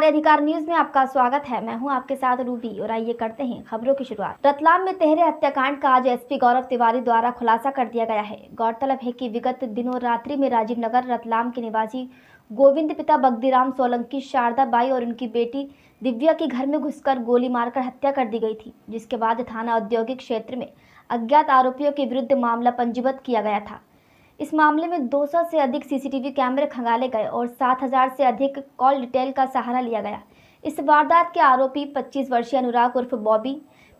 हमारे अधिकार न्यूज में आपका स्वागत है। मैं हूं आपके साथ रूबी और आइए करते हैं खबरों की शुरुआत। रतलाम में तिहरे हत्याकांड का आज एसपी गौरव तिवारी द्वारा खुलासा कर दिया गया है। गौरतलब है कि विगत दिनों रात्रि में राजीव नगर रतलाम के निवासी गोविंद पिता बगदीराम सोलंकी, शारदा बाई और उनकी बेटी दिव्या के घर में घुसकर गोली मारकर हत्या कर दी गई थी, जिसके बाद थाना औद्योगिक क्षेत्र में अज्ञात आरोपियों के विरुद्ध मामला पंजीबद्ध किया गया था। इस मामले में 200 से अधिक सीसीटीवी कैमरे खंगाले गए और 7000 से अधिक कॉल डिटेल का सहारा लिया गया। इस वारदात के आरोपी 25 वर्षीय अनुराग उर्फ बॉबी,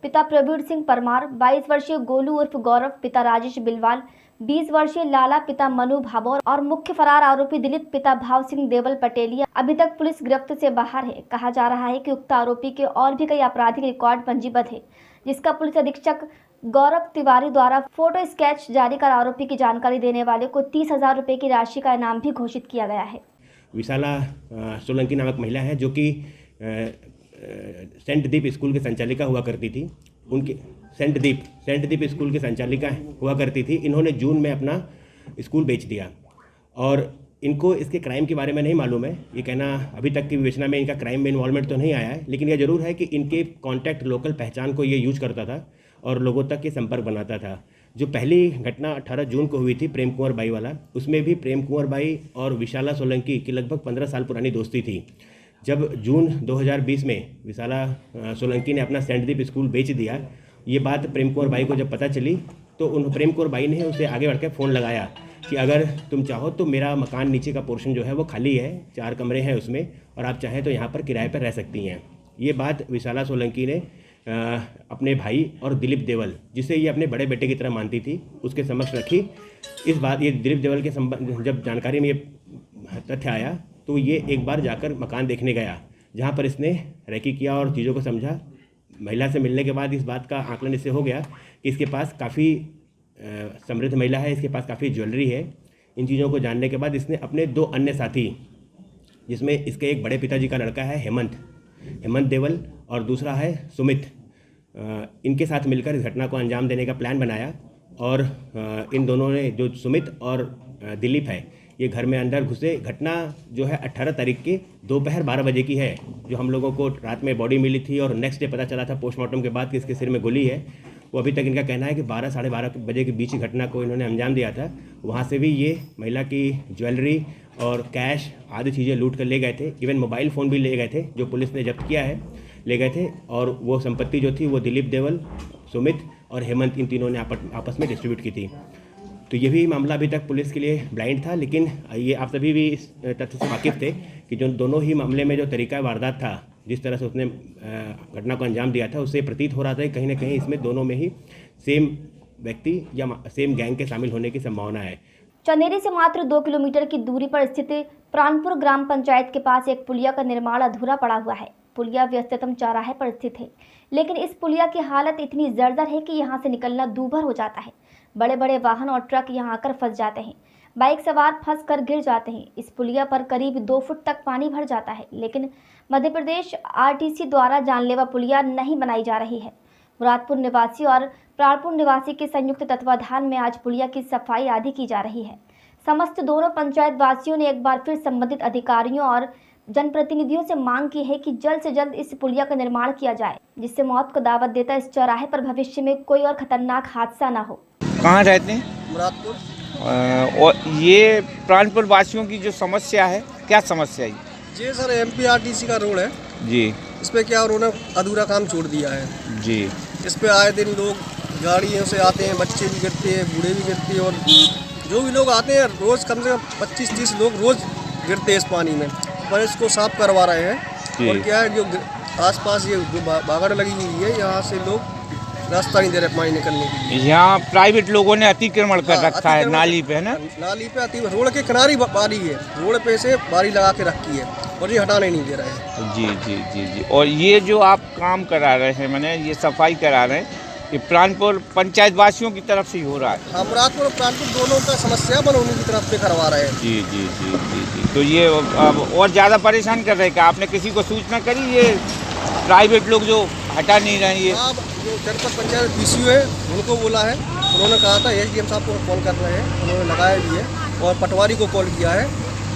पिता प्रवीण सिंह परमार, 22 वर्षीय गोलू उर्फ गौरव, पिता राजेश बिलवाल, 20 वर्षीय लाला, पिता मनु भाबोर और मुख्य फरार आरोपी दिलीप, पिता भाव सिंह देवल पटेलिया अभी तक पुलिस गिरफ्त से बाहर है। कहा जा रहा है कि उक्त आरोपी के और भी कई आपराधिक रिकॉर्ड पंजीबद्ध है, जिसका पुलिस अधीक्षक गौरव तिवारी द्वारा फोटो स्केच जारी कर आरोपी की जानकारी देने वाले को 30,000 रुपये की राशि का इनाम भी घोषित किया गया है। विशाला सोलंकी नामक महिला है जो कि सेंट दीप स्कूल की संचालिका हुआ करती थी। उनके सेंट दीप स्कूल की संचालिका हुआ करती थी। इन्होंने जून में अपना स्कूल बेच दिया और इनको इसके क्राइम के बारे में नहीं मालूम है। ये कहना अभी तक की विवेचना में इनका क्राइम में इन्वॉल्वमेंट तो नहीं आया है, लेकिन यह जरूर है कि इनके कॉन्टैक्ट लोकल पहचान को ये यूज करता था और लोगों तक के संपर्क बनाता था। जो पहली घटना 18 जून को हुई थी प्रेम कुंवर बाई वाला, उसमें भी प्रेम कुंवर बाई और विशाला सोलंकी की लगभग 15 साल पुरानी दोस्ती थी। जब जून 2020 में विशाला सोलंकी ने अपना सेंट दीप स्कूल बेच दिया, ये बात प्रेम कुंवर बाई को जब पता चली तो उन प्रेम कुंवर बाई ने उसे आगे बढ़कर फ़ोन लगाया कि अगर तुम चाहो तो मेरा मकान नीचे का पोर्शन जो है वो खाली है, 4 कमरे हैं उसमें, और आप चाहें तो यहाँ पर किराए पर रह सकती हैं। ये बात विशाला सोलंकी ने अपने भाई और दिलीप देवल, जिसे ये अपने बड़े बेटे की तरह मानती थी, उसके समक्ष रखी। इस बात ये दिलीप देवल के जब जानकारी में ये तथ्य आया तो ये एक बार जाकर मकान देखने गया, जहाँ पर इसने रेकी किया और चीज़ों को समझा। महिला से मिलने के बाद इस बात का आकलन इससे हो गया कि इसके पास काफ़ी समृद्ध महिला है, इसके पास काफ़ी ज्वेलरी है। इन चीज़ों को जानने के बाद इसने अपने 2 अन्य साथी, जिसमें इसके एक बड़े पिताजी का लड़का है हेमंत देवल और दूसरा है सुमित, इनके साथ मिलकर इस घटना को अंजाम देने का प्लान बनाया। और इन दोनों ने, जो सुमित और दिलीप है, ये घर में अंदर घुसे। घटना जो है 18 तारीख की दोपहर 12 बजे की है, जो हम लोगों को रात में बॉडी मिली थी और नेक्स्ट डे पता चला था पोस्टमार्टम के बाद कि इसके सिर में गोली है। वो अभी तक इनका कहना है कि 12 साढ़े 12 बजे के बीच घटना को इन्होंने अंजाम दिया था। वहाँ से भी ये महिला की ज्वेलरी और कैश आदि चीज़ें लूट कर ले गए थे। इवन मोबाइल फ़ोन भी ले गए थे, जो पुलिस ने जब्त किया है, ले गए थे। और वो संपत्ति जो थी वो दिलीप देवल, सुमित और हेमंत, इन तीनों ने आपस में डिस्ट्रीब्यूट की थी। तो ये भी मामला अभी तक पुलिस के लिए ब्लाइंड था, लेकिन ये आप सभी भी इस तथ्य से वाकिफ़ थे कि जो दोनों ही मामले में जो तरीका वारदात था, जिस तरह से उसने घटना को अंजाम दिया था, उससे प्रतीत हो रहा था कि कहीं ना कहीं इसमें दोनों में ही सेम व्यक्ति या सेम गैंग के शामिल होने की संभावना है। चंदेरी से मात्र 2 किलोमीटर की दूरी पर स्थित प्राणपुर ग्राम पंचायत के पास एक पुलिया का निर्माण अधूरा पड़ा हुआ है। पुलिया व्यस्ततम चौराहे पर स्थित है, लेकिन इस पुलिया की हालत इतनी जर्जर है कि यहाँ से निकलना दूभर हो जाता है। बड़े बड़े वाहन और ट्रक यहाँ आकर फंस जाते हैं, बाइक सवार फंस कर गिर जाते हैं। इस पुलिया पर करीब 2 फुट तक पानी भर जाता है, लेकिन मध्य प्रदेश आरटीसी द्वारा जानलेवा पुलिया नहीं बनाई जा रही है। मुरादपुर निवासी और प्राणपुर निवासी के संयुक्त तत्वाधान में आज पुलिया की सफाई आदि की जा रही है। समस्त दोनों पंचायत वासियों ने एक बार फिर संबंधित अधिकारियों और जनप्रतिनिधियों से मांग की है कि जल्द से जल्द इस पुलिया का निर्माण किया जाए, जिससे मौत को दावत देता इस चौराहे पर भविष्य में कोई और खतरनाक हादसा न हो। कहाँ रहते हैं? मुरादपुर। और ये प्राणपुर वासियों की जो समस्या है, क्या समस्या है? जी सर, एमपीआरटीसी का रोड है जी, इस पे क्या उन्होंने अधूरा काम छोड़ दिया है जी। इस पे आए दिन लोग गाड़ियों से आते हैं, बच्चे भी गिरते हैं, बूढ़े भी गिरते हैं, और जो भी लोग आते हैं रोज़ कम से कम 25-30 लोग रोज़ गिरते हैं इस पानी में। पर इसको साफ करवा रहे हैं। और क्या है, जो आसपास ये जो बागड़ लगी हुई है, यहाँ से लोग रास्ता नहीं दे रहे पानी निकलने के लिए। यहाँ प्राइवेट लोगों ने अतिक्रमण कर रखा है नाली पे, है ना? नाली पे रोड के किनारे बारी है, रोड पे से बारी लगा के रखी है और ये हटाने नहीं दे रहे हैं। जी जी जी जी। और ये जो आप काम करा रहे हैं, मैंने ये सफाई करा रहे हैं, ये प्राणपुर पंचायत वासियों की तरफ से ही हो रहा है? हाँ, मुरादपुर और प्राणपुर दोनों का समस्या बनोनी की तरफ से करवा रहे हैं। जी जी जी जी जी। तो ये अब और ज़्यादा परेशान कर रहे हैं? क्या आपने किसी को सूचना करी? ये प्राइवेट लोग जो हटा नहीं रहे हैं, ये आप जो जनपद पंचायत पीसीओ है उनको बोला है, उन्होंने कहा था एसडीएम साहब को कॉल कर रहे हैं, उन्होंने लगाया भी है, और पटवारी को कॉल किया है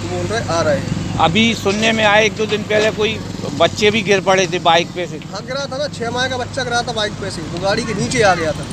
तो वो आ रहे हैं। अभी सुनने में आए 1-2 दिन पहले कोई बच्चे भी गिर पड़े थे बाइक पे से। हाँ गिरा था ना, 6 माह का बच्चा गिरा था बाइक पे से, वो गाड़ी के नीचे आ गया था।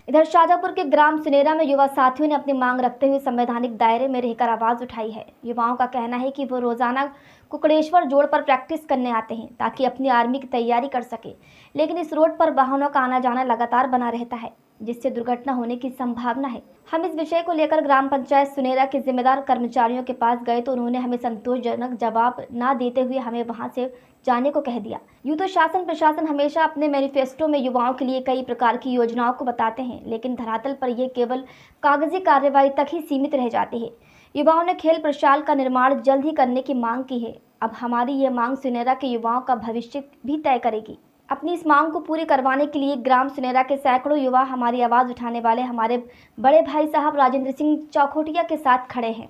इधर शाजापुर के ग्राम सुनेरा में युवा साथियों ने अपनी मांग रखते हुए संवैधानिक दायरे में रहकर आवाज उठाई है। युवाओं का कहना है कि वो रोजाना कुकड़ेश्वर जोड़ पर प्रैक्टिस करने आते हैं ताकि अपनी आर्मी की तैयारी कर सके, लेकिन इस रोड पर वाहनों का आना जाना लगातार बना रहता है जिससे दुर्घटना होने की संभावना है। हम इस विषय को लेकर ग्राम पंचायत सुनेरा के जिम्मेदार कर्मचारियों के पास गए तो उन्होंने हमें संतोषजनक जवाब न देते हुए हमें वहां से जाने को कह दिया। यूं तो शासन प्रशासन हमेशा अपने मैनिफेस्टो में युवाओं के लिए कई प्रकार की योजनाओं को बताते हैं, लेकिन धरातल पर ये केवल कागजी कार्यवाही तक ही सीमित रह जाती है। युवाओं ने खेल प्रशाल का निर्माण जल्द ही करने की मांग की है। अब हमारी ये मांग सुनेरा के युवाओं का भविष्य भी तय करेगी। अपनी इस मांग को पूरी करवाने के लिए ग्राम सुनेरा के सैकड़ों युवा हमारी आवाज़ उठाने वाले हमारे बड़े भाई साहब राजेंद्र सिंह चौखोटिया के साथ खड़े हैं।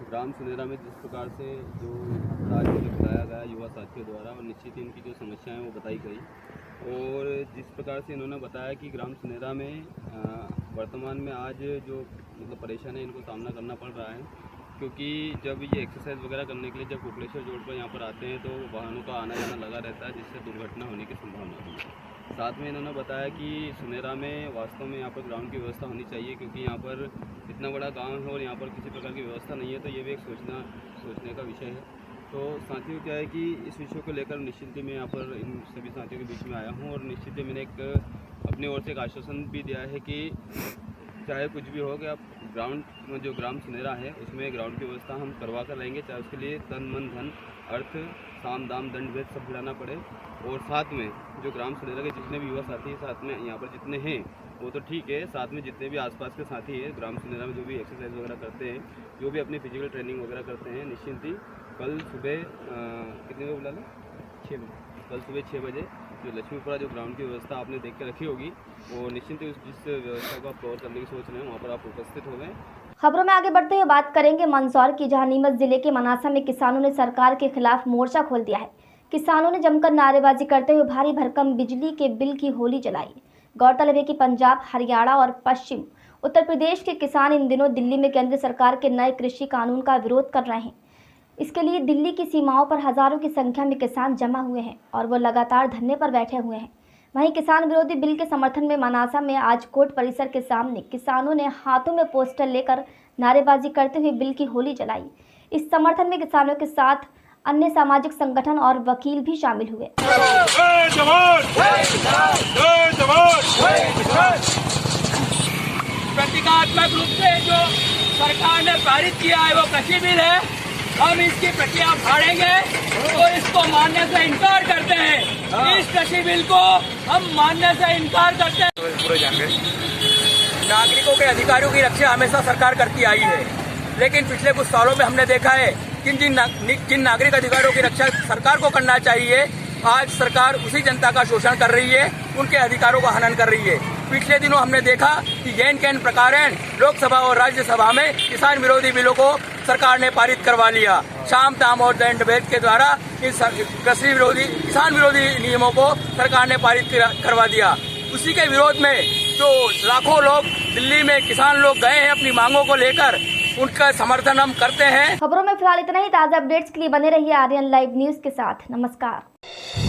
ग्राम सुनेरा में जिस प्रकार से जो आज बुलाया गया युवा साथियों द्वारा और निश्चित इनकी जो समस्याएं वो बताई गई, और जिस प्रकार से इन्होंने बताया कि ग्राम सुनेरा में वर्तमान में आज जो मतलब परेशानी इनको सामना करना पड़ रहा है, क्योंकि जब ये एक्सरसाइज वगैरह करने के लिए जब कुकड़ेश्वर जोड़ पर यहाँ पर आते हैं तो वाहनों का आना जाना लगा रहता है जिससे दुर्घटना होने की संभावना होती है। साथ में इन्होंने बताया कि सुनेरा में वास्तव में यहाँ पर ग्राउंड की व्यवस्था होनी चाहिए, क्योंकि यहाँ पर इतना बड़ा गांव है और यहाँ पर किसी प्रकार की व्यवस्था नहीं है, तो ये भी एक सोचने का विषय है। तो साथियों क्या है कि इस विषय को लेकर निश्चित मैं यहाँ पर इन सभी साथियों के बीच में आया हूँ, और निश्चित मैंने एक अपनी ओर से एक आश्वासन भी दिया है कि चाहे कुछ भी हो, कि आप ग्राउंड में जो ग्राम सुनेरा है उसमें ग्राउंड की व्यवस्था हम करवा कर लाएंगे, चाहे उसके लिए तन मन धन अर्थ साम दाम दंड भेद सब भिड़ाना पड़े। और साथ में जो ग्राम सुनेरा के जितने भी युवा साथी साथ में यहाँ पर जितने हैं वो तो ठीक है, साथ में जितने भी आसपास के साथी हैं ग्राम सुनेरा में जो भी एक्सरसाइज वगैरह करते हैं, जो भी अपनी फिजिकल ट्रेनिंग वगैरह करते हैं, निश्चिंत ही कल सुबह कितने बजे बुला लें, 6 बजे, कल सुबह 6 बजे जो लक्ष्मीपुरा जो ग्राउंड की व्यवस्था आपने देख के रखी होगी, वो निश्चिंत ही जिस व्यवस्था को आप कवर करने की सोच रहे हैं वहाँ पर आप उपस्थित हो गए। खबरों में आगे बढ़ते हुए बात करेंगे मंदसौर की, जहां नीमच जिले के मनासा में किसानों ने सरकार के खिलाफ मोर्चा खोल दिया है। किसानों ने जमकर नारेबाजी करते हुए भारी भरकम बिजली के बिल की होली जलाई। गौरतलब है कि पंजाब, हरियाणा और पश्चिम उत्तर प्रदेश के किसान इन दिनों दिल्ली में केंद्र सरकार के नए कृषि कानून का विरोध कर रहे हैं। इसके लिए दिल्ली की सीमाओं पर हजारों की संख्या में किसान जमा हुए हैं और वो लगातार धरने पर बैठे हुए हैं। वहीं किसान विरोधी बिल के समर्थन में मनासा में आज कोर्ट परिसर के सामने किसानों ने हाथों में पोस्टर लेकर नारेबाजी करते हुए बिल की होली जलाई। इस समर्थन में किसानों के साथ अन्य सामाजिक संगठन और वकील भी शामिल हुए। प्रतीकात्मक रूप से जो सरकार ने पारित किया है वो कृषि बिल है, हम इसकी प्रक्रिया फाड़ेंगे तो इसको मानने से इनकार करते हैं। इस कृषि बिल को हम मानने से इनकार करते हैं। नागरिकों के अधिकारों की रक्षा हमेशा सरकार करती आई है, लेकिन पिछले कुछ सालों में हमने देखा है कि जिन नागरिक अधिकारों की रक्षा सरकार को करना चाहिए, आज सरकार उसी जनता का शोषण कर रही है, उनके अधिकारों का हनन कर रही है। पिछले दिनों हमने देखा कि जैन कैन प्रकारेण लोकसभा और राज्यसभा में किसान विरोधी बिलों को सरकार ने पारित करवा लिया। शाम दाम और दंड भेद के द्वारा इस कृषि विरोधी किसान विरोधी नियमों को सरकार ने पारित करवा दिया। उसी के विरोध में जो लाखों लोग दिल्ली में किसान लोग गए हैं अपनी मांगों को लेकर, उनका समर्थन हम करते हैं। खबरों में फिलहाल इतना ही। ताज़ा अपडेट्स के लिए बने रहिए आर्यन लाइव न्यूज के साथ। नमस्कार।